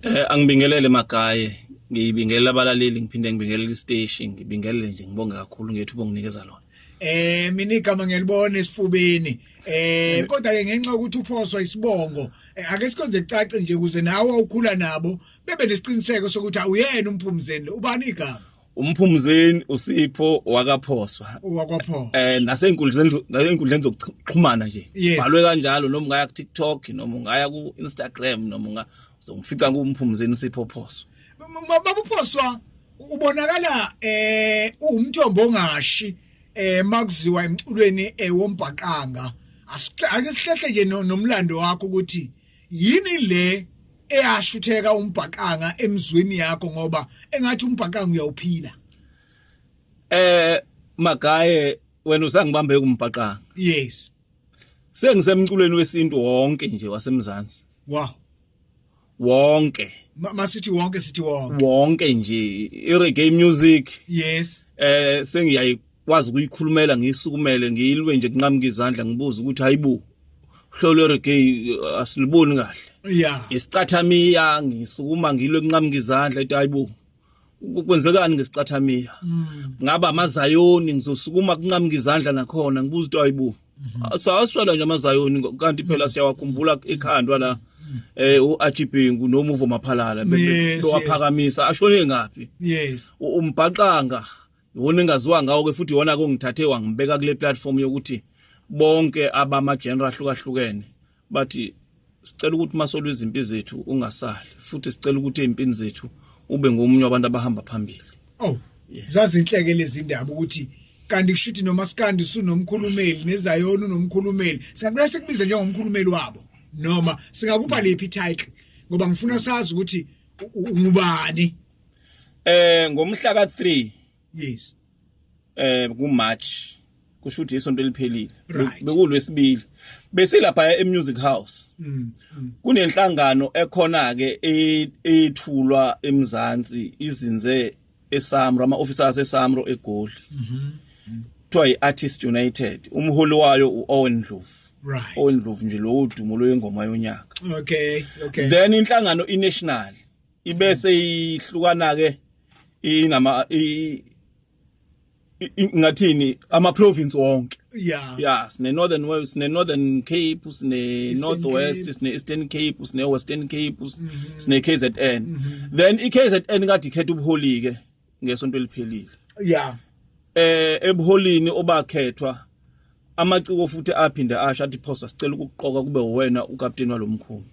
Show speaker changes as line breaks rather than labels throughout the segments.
Angibingelele Magaye, ngibingelela abalaleli ngiphinde ngibingelele istation, ngibingelele nje ngibonge kakhulu ngethuba onginikeza lona.
Mina igama ngiyalibona esifubeni. Kodwa ke ngenxa ukuthi uphoswa isibongo, ake sikonze kucace nje ukuze nawe awukhula nabo bebe nesiqiniseko sokuthi awuyena umphumzeni lo. Ubani igama?
Umphumzeni uSipho wakaphoswa.
Wakwaphoswa.
Nasenkundleni zokuxhumana nje.
Yes.
Balwe kanjalo noma ungaya ku TikTok noma ungaya ku Instagram noma uzongifica ngumphumzeni Sipho Phoswa.
Baba uphoswa ubonakala umthombo ongashi makuziwa emculweni wombhaqanga. Ake sihlehle nje nomlando wakho ukuthi yini le eyashutheka umbhaqanga emzweni yakho ngoba engathi umbhaqanga uyawuphila.
Magaye wena usangibambe kumbhaqanga.
Yes.
Sengisemculweni wesintu wonke nje wasemzansi.
Wow.
Wonke.
Masithi wonke sithi wonke.
Wonke nje i-reggae music.
Yes.
Sengiyakwazi ukuyikhulumela ngisukumele ngiyilwe nje kunqamuka izandla ngibuza ukuthi hayibo hlolo reggae asiliboni kahle.
Yeah.
Isicathamiya ngisukuma ngilwe kunqamuka izandla ethi hayibo kwenzekani ngesicathamiya. Ngaba amazayoni ngizosukuma kunqamuka izandla nakhona ngibuza ukuthi hayibo sawaswala nje amazayoni kanti phela siyawakhumbula ekhandwa la uAjibhengu noMuvo Maphalala bewaphakamisa ashone ngapi.
Yes.
Umbhaqanga wona engaziwa ngawo ke futhi wona kongithathe wangibeka kule platform yokuthi bonke abama genre ahlukahlukene bathi sicela ukuthi masolwe izimpi zethu ungasali futhi sicela ukuthi empini zethu ube ngomunye wabantu abahamba phambili.
Oh, zazi inhleke lezi ndaba ukuthi kanti kushuthi noma sikandi sunomkhulumeli nezayoni unomkhulumeli singacela sikubize njengomkhulumeli wabo noma singakupha lephi title ngoba ngifuna sazi ukuthi ungubani.
Ngomhla ka3
yes
kuMarch kushuthi isonto eliphelile
Right.
bekulwesibili bese lapha eMusic House kunenhlangano ekhona ke ethulwa eMzansi izinze eSamro ama officers eSamro eGoli kuthiwa iArtist United umholi wayo uOwen Ndlovu.
Right.
Owen Ndlovu nje lo udumo loyengoma yonyaka.
Okay.
Then inhlangano iNational ibese ihlukana ke inama ngathini ama province wonke.
Yeah.
Sine Northern West, sine Northern Cape, sine Northwest,
Cape.
sine Eastern Cape, sine Western Cape, sine KZN. Then iKZN kade ikhetha ubuholi ke ngesonto eliphelile.
Yeah.
Ebuholini obakhethwa amaciko futhi aphinde asha athi Phoswa sicela ukuqoka kube wena ukapteni walomkhulu.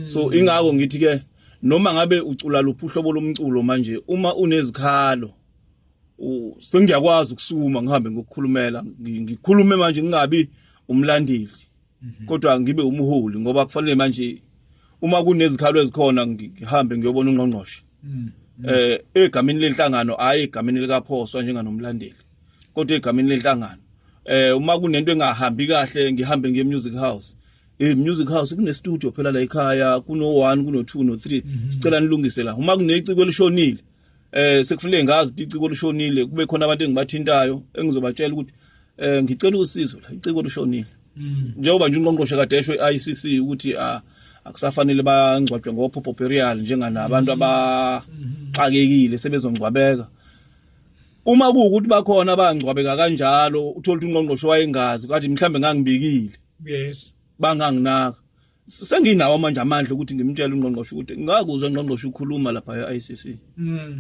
So ingako ngithi ke noma ngabe ucula luphi uhlobo lomculo manje uma unezikhalo sengiyakwazi ukusuma ngihambe ngokukhulumela ngikhulume manje ngingabi umlandeli kodwa ngibe umholi ngoba kufanele manje uma kunezikhalo ezikhona ngihambe ngiyobona ungqongqoshe egameni lenhlangano hayi egameni likaPhoswa njenganomlandeli kodwa egameni lenhlangano uma kunento engahambi kahle ngihambe ngiye eMusic House. Music House kune studio phela la ekhaya kuno 1 kuno 2 no 3 sicela nilungise la uma kuneciko elishonile sekufanele ngazi ukuthi iciko lishonile kube khona abantu engibathintayo engizobatshela ukuthi ngicela usizo la iciko lishonile njengoba nje ungqongqoshe kadeshwe iICC ukuthi akusafanele bangcwatshwe ngophopho burial njenganabantu abaxakekile sebezongcwabeka. Uma kuukuthi bakhona abangcwabeka kanjalo uthola ukuthi ungqongqoshe wayengazi kathi mhlambe ngangibikile.
Yes.
Banganginaka senginawo manje amandla ukuthi ngimtshele ungqongqoshe ukuthi ngakuzwa ungqongqoshe ukhuluma lapha eICC.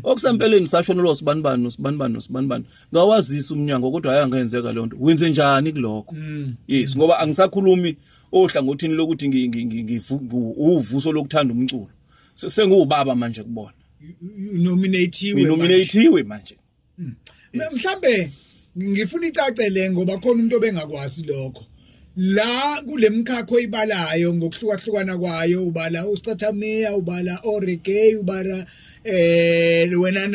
Okusempeleni sashona lo sibanibani ngawazisa umnyango kodwa ayangenzeka le nto wenze njani kulokho. Yes ngoba angisakhulumi ohlangothini lokuthi ngivuso lokuthanda umculo sengiwubaba manje kubona nominatiwe manje.
Mhlambe ngifuna icacele ngoba khona umuntu obengakwazi lokho la kulemkhakho oyibalayo ngokuhlukahlukana kwayo ubala uScathamiya ubala oreggae ubala wena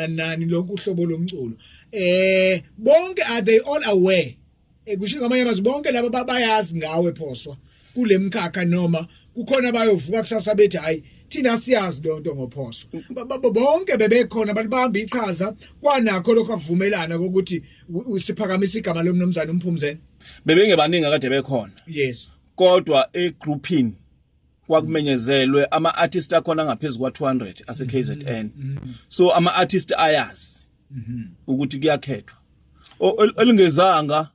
nani lokhu uhlobo lomculo bonke are they all aware kusho ngamanye amazwi bonke laba bayazi ngawe Phoswa kulemkhakha noma kukhona bayovuka kusasa bethi hayi thina siyazi lonto ngoPhoswa bonke bebekhona balibamba ichaza kwanakho lokho akuvumelana ukuthi usiphakamisa igama lomnomzana umphumzeni
bebengebaningi kade bekhona.
Yes.
Kodwa egroupini kwakumenyezelwe ama artists akhona ngaphezulu kwa 200 ase KZN. So ama artists ayazi ukuthi kuyakhethwa. Elingezanga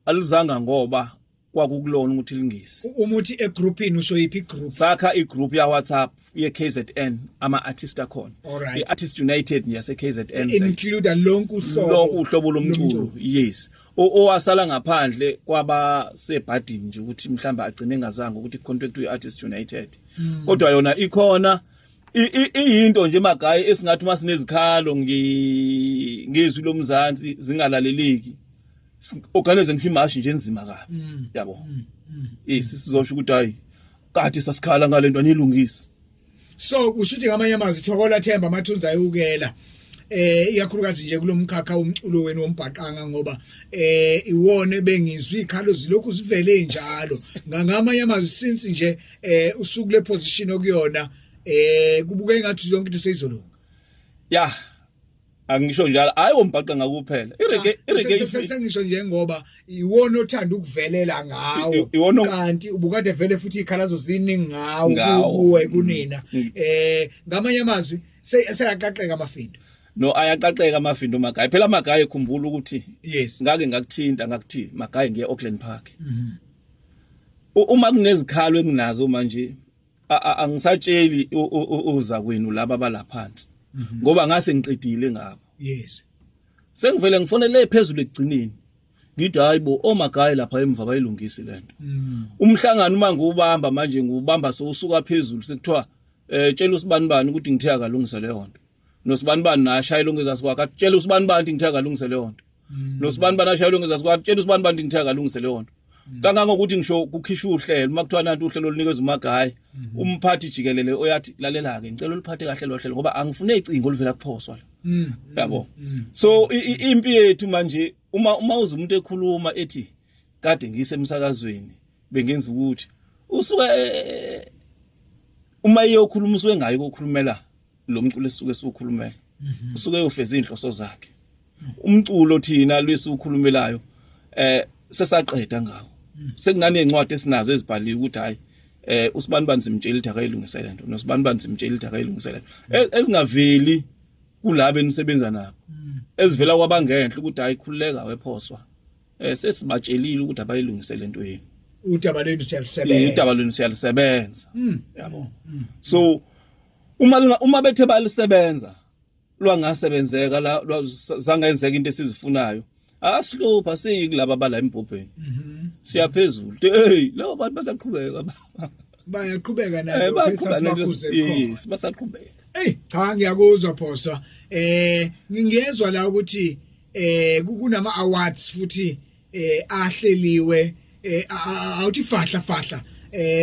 alizanga ngoba kwakukulona ukuthi lingisi.
Umuthi egroupini usho yipi group?
Sakha igroup ya WhatsApp ye KZN ama artists akhona.
Alright.
I-Artist United yase KZN
include lonke
uhlobo lomculo. Yes. Owasala ngaphandle kwaba sebhadini nje ukuthi mhlamba agcine engazange ukuthi contract we-Artist United. Kodwa yona ikhona iyinto nje magayi esingathi masinezikhalo ngizwi lomzansi zingalaleleki. Organize ngisho imashi nje enzima kabi. Yabo. Sizosho ukuthi hayi kade sasikhala ngalento anilungisi.
So ushuthi ngamanye amazwi Thokola Themba Mathunza ayukela iyakhulukazi nje kulomkhakha umculo wenu wombhaqanga ngoba iwone bengizwi ikhalo zilokhu sivele njalo ngamanye amazwi since nje usuku le position okuyona kubuke ngathi zonke into seyizolunga.
Yeah. Angisho njalo hayi wombhaqanga kuphela.
Sengisho nje ngoba iwona othanda ukuvelela ngawo kanti ubukade vele futhi ikhalazo ziningi ngawo kuwe kunina. Ngamanye amazwi seyaqaqeka amafindo.
No ayaqaqeka amafindo magayi phela magayi ekhumbula ukuthi
yes
ngake ngakuthinta ngakuthi magayi ngiye Auckland Park. Uma kunezikhalo enginazo manje angisatsheli uza kwenu laba balaphansi ngoba ngase ngiqedile ngabo.
Yes.
Sengivele ngifonele phezulu ekugcineni. Ngithi hayibo omagayi lapha emva bayilungisi lento. Umhlangano uma ngubamba manje ngubamba so usuka phezulu sekuthiwa tshela usibanibani ukuthi ngithe akalungisa leyo nto. Nosibanibani nashayela ongeza sikwakhe tshela usibanibani ukuthi ngithe akalungisa leyo nto. Nosibanibani nashayela ongeza sikwakhe tshela usibanibani ukuthi ngithe akalungisa leyo nto. Kangangokuthi ngisho kukhishwa uhlelo makuthiwa nanti uhlelo olunikeza umagayi umphathi jikelele oyathi lalela ke ngicela uliphathe kahle lo hlelo ngoba angifune icingo oluvela kuphoswa la. Yabo. So impi yethu manje uma uza umuntu ekhuluma ethi kade ngisemsakazweni bengenza ukuthi usuka uma iyokhuluma usuke ngayi ukukhulumela lo mculo esuke sikhulumela. Usuke uyofeza inhloso zakhe. Umculo thina lwesikhulumelayo sesaqeda ngawo. Sekunane incwadi esinazo ezibhaliwe ukuthi hayi usibanibani simtshela ukuthi akayilungisa lento nosibanibani simtshela ukuthi akayilungisa lento ezingaveli kulabo enisebenza nabo ezivela kwabangenhle ukuthi hayi khululeka wephoswa sesibatshelile ukuthi abayilungise lento yini
udaba lwenu
siyalisebenza yabo. So uma bethe balisebenza lwangasebenzeka la zangenzeka into esizifunayo asihlupha sikulaba bala embobheni siyaphezulu hey labo bantu
bayaqhubeka nabo
basaqhubeka.
Hey cha ngiyakuzwa Phoswa ngingezwa la ukuthi kunama awards futhi ahleliwe awuthi fahla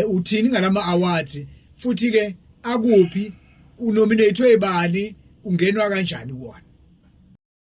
uthini ngalama awards futhi ke akuphi unominate ebani ungenwa kanjani kuona?